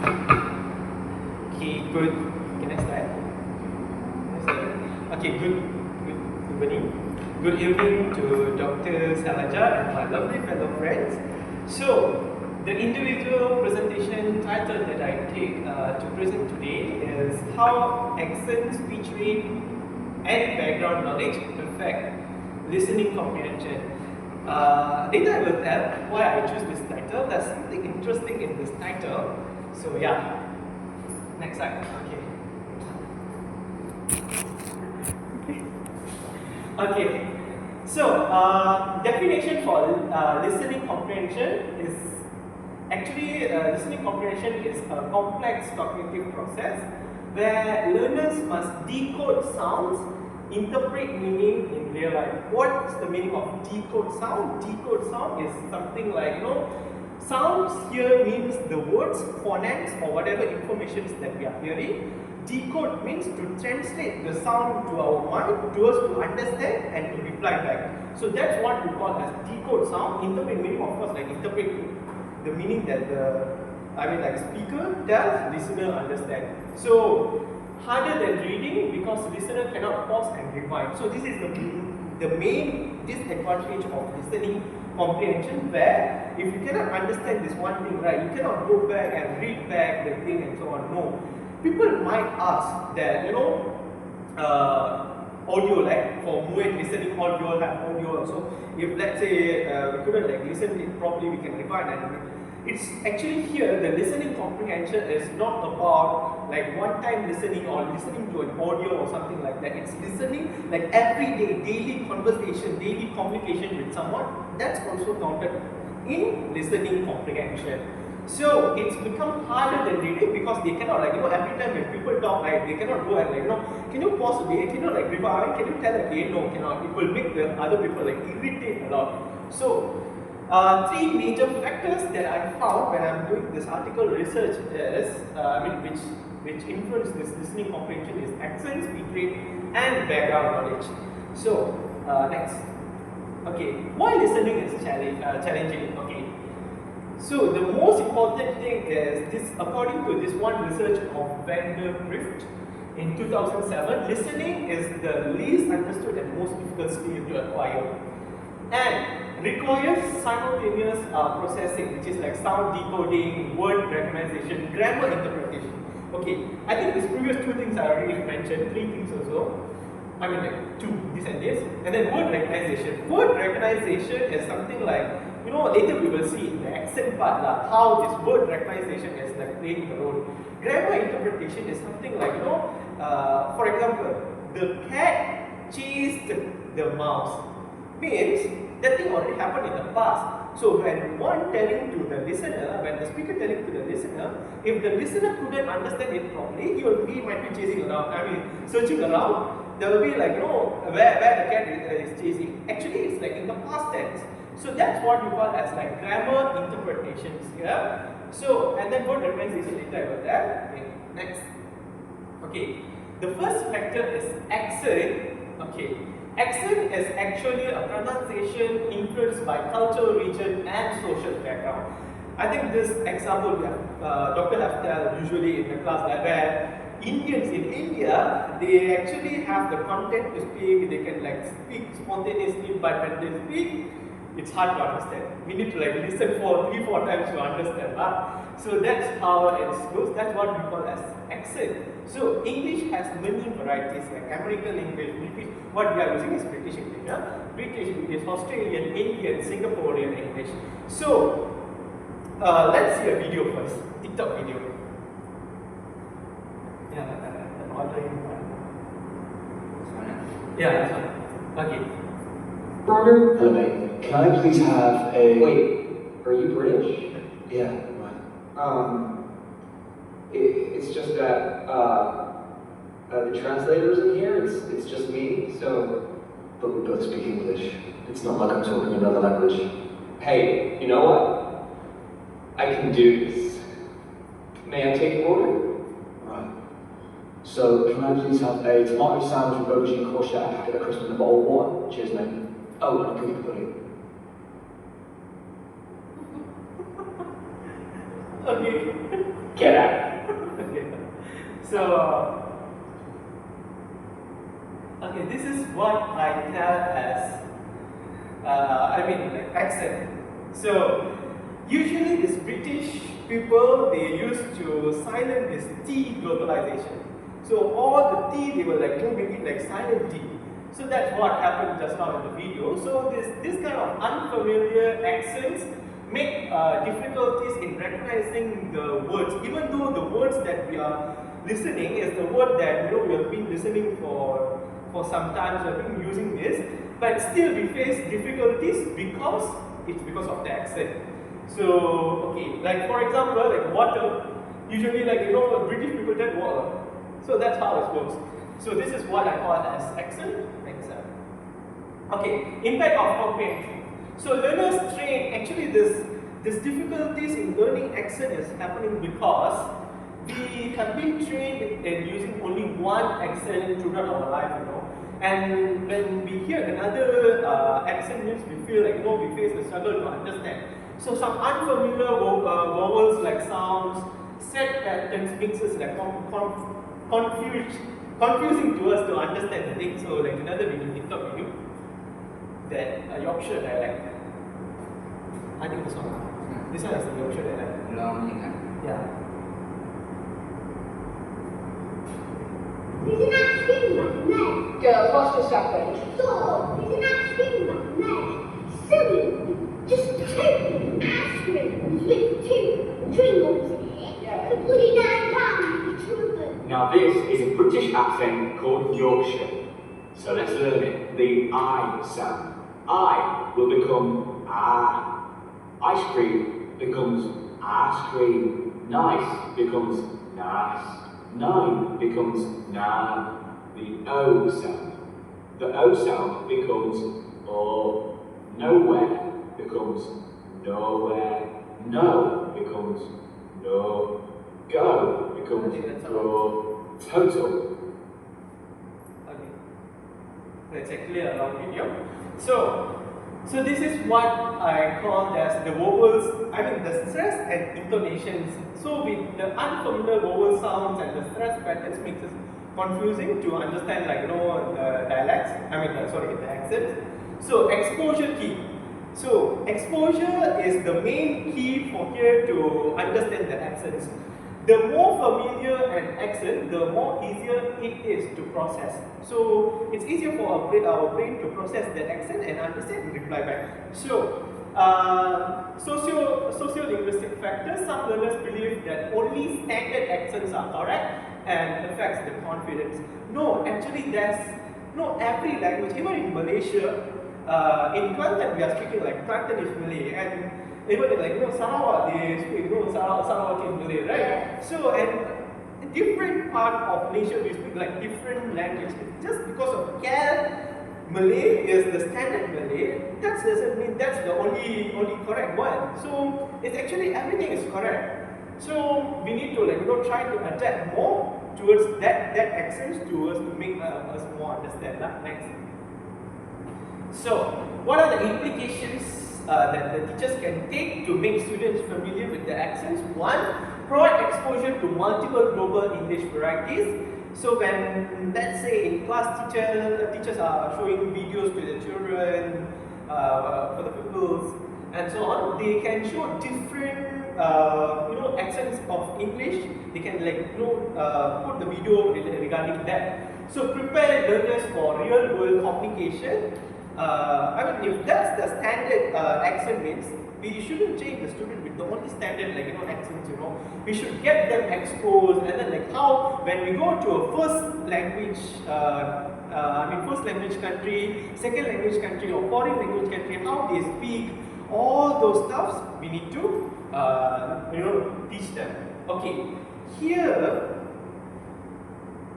Okay, good. Okay, next slide. Okay, good evening. Good evening to Dr. Salaja and my lovely fellow friends. So, the individual presentation title that I take to present today is how accent, speech rate, and background knowledge affect listening comprehension. Later I will tell why I choose this title. There's something interesting in this title. So yeah, next slide. Okay. Okay. So definition for listening comprehension is actually listening comprehension is a complex cognitive process where learners must decode sounds, interpret meaning in real life. What's the meaning of decode sound? Decode sound is something like, sounds here means the words, phonemes, or whatever information that we are hearing. Decode means to translate the sound to our mind, to us to understand and to reply back. So that's what we call as decode sound. Interpret meaning, of course, like interpret the meaning that like speaker tells, listener understand. So harder than reading because listener cannot pause and rewind. So this is the main disadvantage of listening comprehension, where if you cannot understand this one thing, right, you cannot go back and read back the thing and so on. No. People might ask that, audio, like for Muet listening audio, have audio also. If let's say we couldn't like listen it properly, we can rewind and it's actually here the listening comprehension is not about like one time listening or listening to an audio or something like that. It's listening like every day, daily conversation, daily communication with someone. That's also counted in listening comprehension. So it's become harder than reading because they cannot like, every time when people talk, right, they cannot go and like, can you pause a bit, can you like rewind, can you tell again? No, cannot. It will make the other people like irritate a lot. So three major factors that I found when I'm doing this article research is, which influence this listening comprehension is accent, speech rate, and background knowledge. So next. Okay, why listening is challenging? Okay. So the most important thing is this, according to this one research of Vandergrift in 2007, listening is the least understood and most difficult skill to acquire, and requires simultaneous processing, which is like sound decoding, word recognition, grammar interpretation. Okay, I think these previous two things I already mentioned, three things also. I mean like two, this and this, and then word recognition. Word recognition is something like, later we will see in the accent part how this word recognition is like playing the role. Grammar interpretation is something like, for example, the cat chased the mouse. Means that thing already happened in the past. So when one telling to the listener, when the speaker telling to the listener, if the listener couldn't understand it properly, he might be chasing around, searching around. There will be like, where the cat is chasing. Actually, it's like in the past tense. So that's what we call as like grammar interpretations. Yeah. So and then word recognition later I will tell. Okay. Next. Okay. The first factor is accent. Okay. Accent is actually a pronunciation influenced by cultural region and social background. I think this example we have, Dr. Haftel usually in the class where Indians in India, they actually have the content to speak, they can like speak spontaneously, but when they speak, it's hard to understand. We need to like listen for 3-4 times to understand. So that's how it goes. That's what we call as accent. So English has many varieties like American English, British. What we are using is British English. British English, Australian, Indian, Singaporean English. So let's see a video first. TikTok video. Yeah, that's one. Okay. Hello, mate. Can I please have a... Wait, are you British? Yeah, right. It's just that the translator's in here. It's just me. So, But we both speak English. It's not like I'm talking another language. hey, you know what? I can do this. May I take your order? Right. So, can I please have a tomato sandwich with aubergine, courgette, and a packet of crisps and a bottle of water? Cheers, mate. Oh, and a cookie pudding. Okay. Get out. Okay. So, okay, this is what I tell as, like accent. So, usually these British people, they used to silent this T globalization. So all the T, they were like moving it like silent T. So that's what happened just now in the video. So this kind of unfamiliar accents make difficulties in recognizing the words, even though the words that we are listening is the word that we have been listening for some time, we have been using this, but still we face difficulties because it's because of the accent. So okay, like for example, like water, usually like British people take water. So that's how it goes. So this is what I call as accent. Okay, impact of comprehension. So learners train, actually this difficulties in learning accent is happening because we have been trained in using only one accent throughout our life, And when we hear another accent means we feel like we face a struggle to understand. So some unfamiliar vowels like sounds, set patterns, mixes like confusing to us to understand the thing. So like another video, TikTok video, that Yorkshire dialect. I think this one. This one is the Yorkshire dialect. Yeah. There's an ice cream man there. Girls, what's just happened? So, there's an ice cream man there. Silly, just two ice creams with two Pringles in it. Yeah. For £49 each of them. Now this is a British accent called Yorkshire. So let's learn it. The I sound. I will become ah. Ice cream becomes ice cream. Nice becomes nice. Nine becomes nine. The O sound. The O sound becomes O. Nowhere becomes nowhere. No becomes no. Go becomes go. Total. Okay. That's actually a long video. So this is what I call as the vowels, the stress and intonations. So with the unfamiliar vowel sounds and the stress patterns makes it confusing to understand the dialects, the accents. So exposure key. So exposure is the main key for here to understand the accents. The more familiar an accent, the more easier it is to process. So it's easier for our brain to process the accent and understand and reply back. So socio-linguistic factors, some learners believe that only standard accents are correct and affects the confidence. No, actually every language, even in Malaysia, in Kelantan we are speaking like Kelantan is Malay, and even in Sarawak they speak Sarawakian Malay, right? Yeah. So and different part of Malaysia we speak like different language. Just because of Malay is the standard Malay, that doesn't mean that's the only correct one. So it's actually everything is correct. So we need to try to adapt more towards that accents towards to make us more understand. Next. So what are the implications that the teachers can take to make students familiar with the accents? One, provide exposure to multiple global English varieties. So when, let's say in class teachers are showing videos to the children, for the pupils and so on, they can show different accents of English. They can put the video regarding that. So prepare learners for real world communication. If that's the standard accent means, we shouldn't change the student with the only standard accents, We should get them exposed, and then how when we go to a first language country, second language country or foreign language country, how they speak, all those stuffs we need to teach them. Okay, here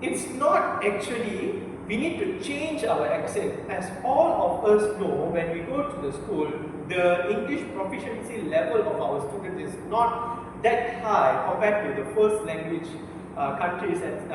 it's not actually we need to change our accent. As all of us know, when we go to the school, the English proficiency level of our students is not that high compared to the first language countries and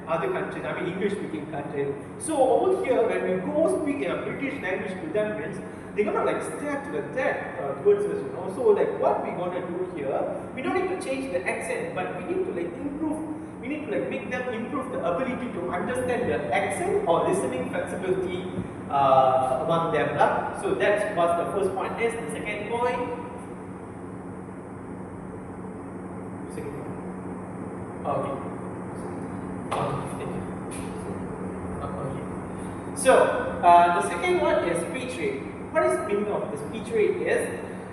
other countries, I mean English speaking countries. So over here, when we go speak in a British language to them, means they're gonna like stare to the death towards us, you know. So like what we're gonna do here, we don't need to change the accent, but we need to like improve. We need to like make them improve the ability to understand the accent or listening flexibility among them. So that's what the first point is. The second point. Okay. So the second one is speech rate. What is the meaning of the speech rate is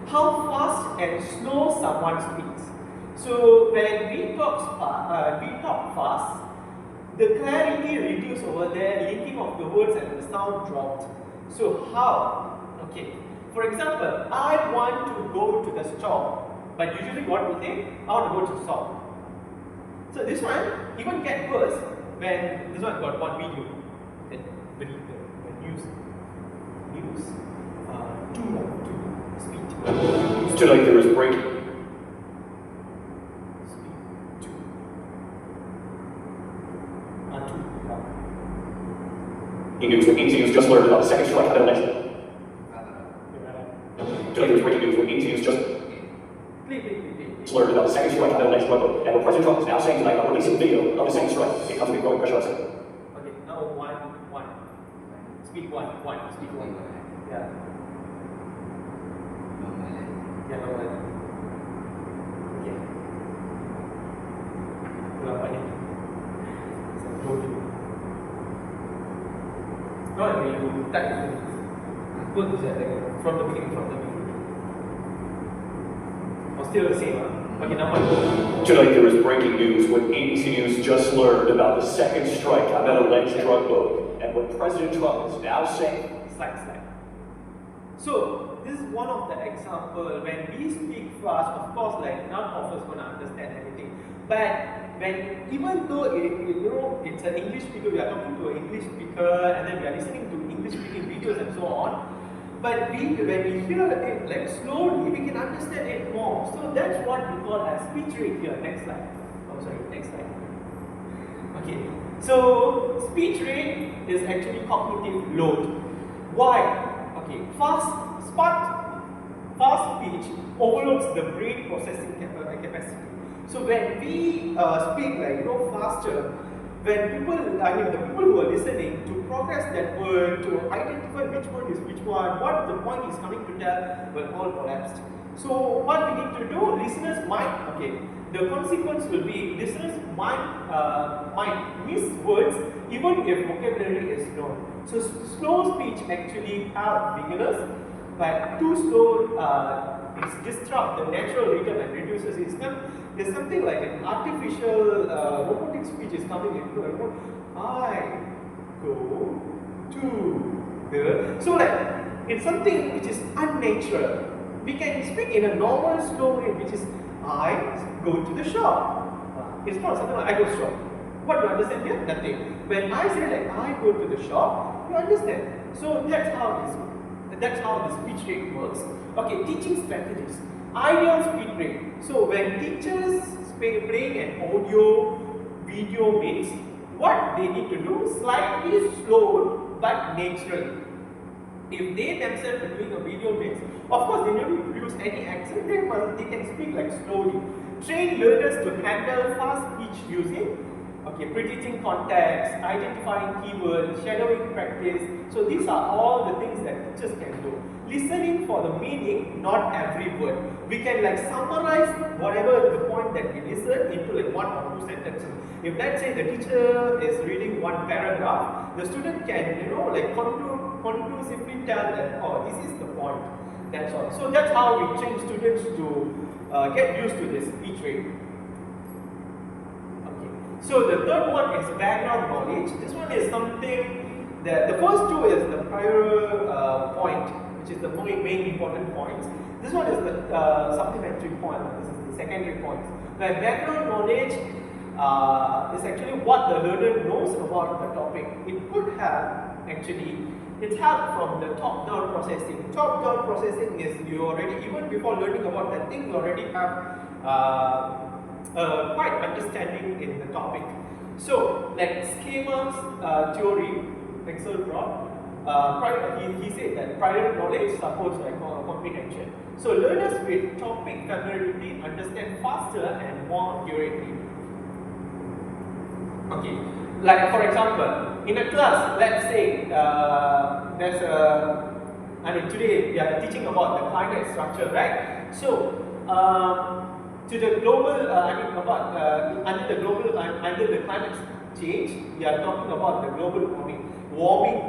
how fast and slow someone speaks. So when we talk fast, the clarity reduced over there, linking of the words and the sound dropped. So how? Okay. For example, I want to go to the store, but usually what we say, I want to go to the store. So this one even get worse when this one got one video. The news to speed. Tonight there is breaking. Speed to News with ECU's just learned about the second strike at an election. Tonight there is breaking news with ECU's just learned about the second strike at an election. And what President Trump is now saying tonight about releasing video of the second strike. It comes with growing pressure on Senate. Okay, now one. Speak one. Speak one. Yeah. Yeah, no one. Okay. Berapa ni? Go to. No, you type. Put this from the beginning. Or still the same, Okay, now one. Tonight there is breaking news when ABC News just learned about the second strike on that alleged drug boat and what President Trump is now saying. Slide. So this is one of the example when we speak fast. Of course, like none of us gonna understand everything. But when even though it's an English speaker, we are talking to an English speaker, and then we are listening to English speaking videos and so on. But when we hear it like slowly, we can understand it more. So that's what we call as speech rate here. Next slide. Next slide. Okay. So speech rate is actually cognitive load. Why? Okay. Fast speech overloads the brain processing capacity. So when we speak faster, when the people who are listening to progress that word, to identify which word is which one, what the point is coming to tell, will all collapse. So what we need to do, listeners might, the consequence will be listeners might miss words even if vocabulary is known. So slow speech actually helps beginners, but too slow it disrupts the natural rhythm and reduces its time. There's something like an artificial robotic speech is coming into I go to the. So it's something which is unnatural. We can speak in a normal slow rate, which is I go to the shop. It's not something like I go to shop. What do you understand here? Nothing. When I say I go to the shop, you understand. So that's how the speech rate works. Okay, teaching strategies. Ideal speech rate. So when teachers playing an audio video mix, what they need to do, slightly slowed but naturally. If they themselves are doing a video mix, of course they don't use any accent, they can speak slowly. Train learners to handle fast speech using predicting context, identifying keywords, shadowing practice. So these are all the things that teachers can do. Listening for the meaning, not every word. We can summarize whatever the point that we listen into one or two sentences. If let's say the teacher is reading one paragraph, the student can conclusively tell that this is the point. That's all. So that's how we train students to get used to this speech rate. So the third one is background knowledge. This one is something that the first two is the prior point, which is the main important points. This one is the supplementary point. This is the secondary point. Where background knowledge is actually what the learner knows about the topic. It could have it's help from the top-down processing. Top-down processing is you already, even before learning about that thing, you already have quite understanding in the topic. So, like schemas theory, Excel brought, he said that prior knowledge supports like comprehension. So, learners with topic familiarity understand faster and more accurately. Okay, like for example, in a class, let's say there's a, today we are teaching about the climate structure, right? So, to the global, under the climate change, we are talking about the global warming.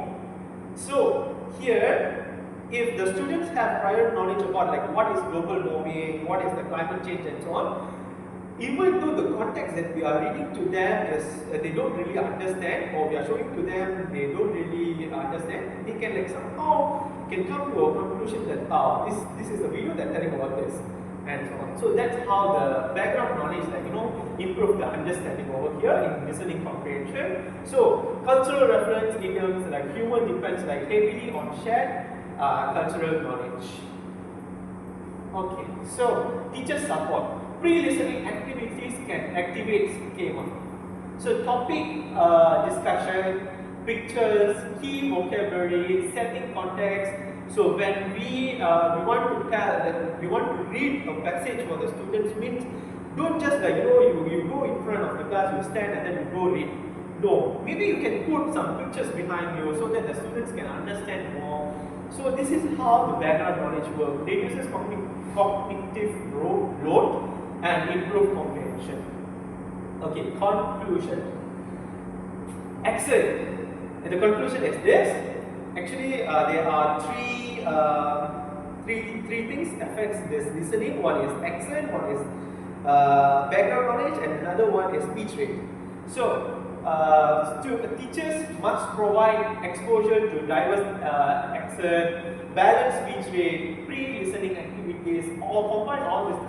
So, here, if the students have prior knowledge about like what is global warming, what is the climate change and so on, even though the context that we are reading to them is they don't really understand, or we are showing to them they don't really understand, they can like somehow can come to a conclusion that this is the video that's telling about this and so on. So that's how the background knowledge improve the understanding over here in listening comprehension. So cultural reference idioms like humor depends like heavily on shared cultural knowledge. Okay, so teacher support. Pre-listening activities can activate schema. So topic discussion, pictures, key vocabulary, setting context. So when we want to tell that we want to read a passage for the students, means don't just like you go in front of the class, you stand and then you go read. No, maybe you can put some pictures behind you so that the students can understand more. So this is how the background knowledge works. Reduces cognitive load and improve comprehension. Okay, conclusion. Excellent. And the conclusion is this. Actually, there are three things affects this listening. One is accent, one is background knowledge, and another one is speech rate. So, teachers must provide exposure to diverse accent, balanced speech rate, pre-listening activities, or combine all these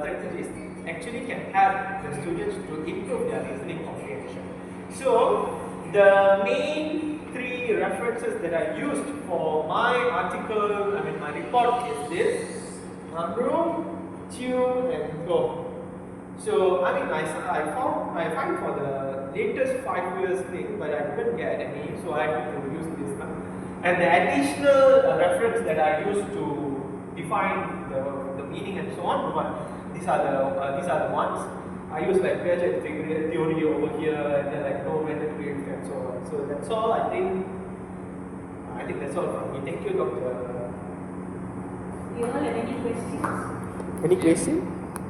strategies actually can help the students to improve their listening comprehension. So, the main three references that I used for my article, my report is this: Amru, Tune, and Go. So I find for the latest 5 years thing, but I couldn't get any, so I had to use this one. And the additional reference that I used to define the meaning and so on, but these are the ones. I use like Piaget theory over here, and then like no method fields and so on. So that's all. I think that's all from me. Thank you, Doctor. You all have any questions? Any question?